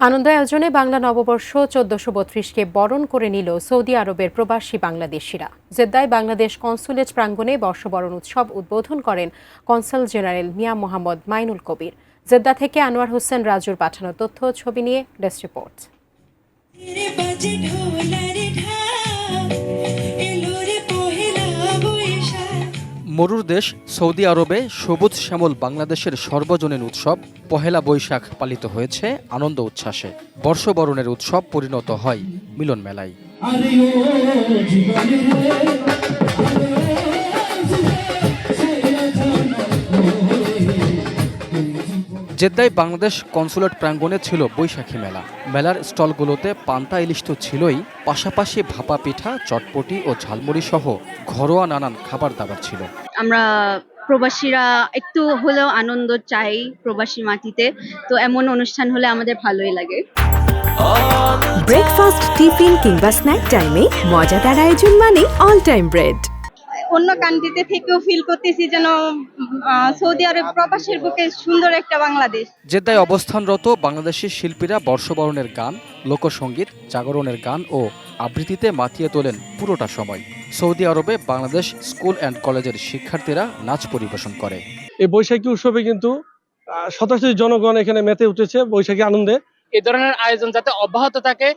আনন্দ আয়োজনে বাংলা নববর্ষ ১৪৩২-কে বরণ করে নিল সৌদি আরবের প্রবাসী বাংলাদেশিরা। জেদ্দায় বাংলাদেশ কনস্যুলেট প্রাঙ্গণে বর্ষবরণ উৎসব উদ্বোধন করেন কনসাল জেনারেল মিয়া মোহাম্মদ মাইনুল কবির। জেদ্দা থেকে আনোয়ার হোসেন রাজুর পাঠানো তথ্য ছবি নিয়ে ডেস্ক রিপোর্ট। মরুর দেশ সৌদি আরবে সবুজ শ্যামল বাংলাদেশের সর্বজনীন উৎসব পহেলা বৈশাখ পালিত হয়েছে আনন্দ উচ্ছ্বাসে। বর্ষবরণের উৎসব পরিণত হয় মিলন মেলায়। জেদ্দায় বাংলাদেশ কনস্যুলেট প্রাঙ্গণে ছিল বৈশাখী মেলা। মেলার স্টলগুলোতে পান্তা ইলিশ তো ছিলই, পাশাপাশি ভাপা পিঠা, চটপটি ও ঝালমুড়ি সহ ঘরোয়া নানান খাবার দাবার ছিল। আমরা প্রবাসীরা একটু হলেও আনন্দ চাই প্রবাসী মাটিতে, তো এমন অনুষ্ঠান হলে আমাদের ভালোই লাগে। ব্রেকফাস্ট, টিফিন কিংবা স্ন্যাক টাইমে মজাদার আয়োজন মানে অল টাইম ব্রেড। অন্য কান্ট্রিতে থেকেও ফিল করতেছি যেন সৌদি আরব প্রবাসের বুকে সুন্দর একটা বাংলাদেশ। জেদ্দায় অবস্থানরত বাংলাদেশি শিল্পীরা বর্ষবরণের গান, লোকসঙ্গীত, জাগরণের গান ও আবৃত্তিতে মাতিয়ে তোলেন পুরোটা সময়। সৌদি আরবে বাংলাদেশ স্কুল অ্যান্ড কলেজের শিক্ষার্থীরা নাচ পরিবেশন করে। এই বৈশাখী উৎসবে কিন্তু শতাশি জনগণ এখানে মেতে উঠেছে বৈশাখী আনন্দে। এই ধরনের আয়োজন যাতে অব্যাহত থাকে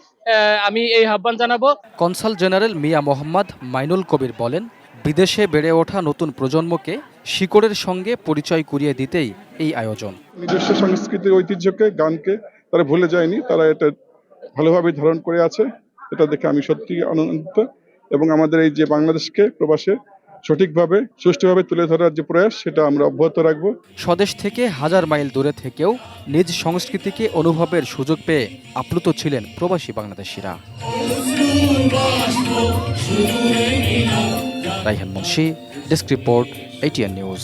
আমি এই আহ্বান জানাবো। কনসাল জেনারেল মিয়া মোহাম্মদ মাইনুল কবির বলেন, বিদেশে বেড়ে ওঠা নতুন প্রজন্মকে শিকড়ের সঙ্গে পরিচয় করিয়ে দিতেই এই আয়োজন। নিজস্ব সংস্কৃতির ঐতিহ্যকে, গানকে তারা ভুলে যায়নি, তারা এটা ভালোভাবে ধারণ করে আছে। এটা দেখে আমি সত্যি আনন্দিত এবং আমাদের এই যে বাংলাদেশকে প্রবাসে সঠিকভাবে সুষ্ঠুভাবে তুলে ধরার যে প্রয়াস, সেটা আমরা অব্যাহত রাখবো। স্বদেশ থেকে হাজার মাইল দূরে থেকেও নিজ সংস্কৃতিকে অনুভবের সুযোগ পেয়ে আপ্লুত ছিলেন প্রবাসী বাংলাদেশিরা। Raihan Munshi, desk report, ATN news.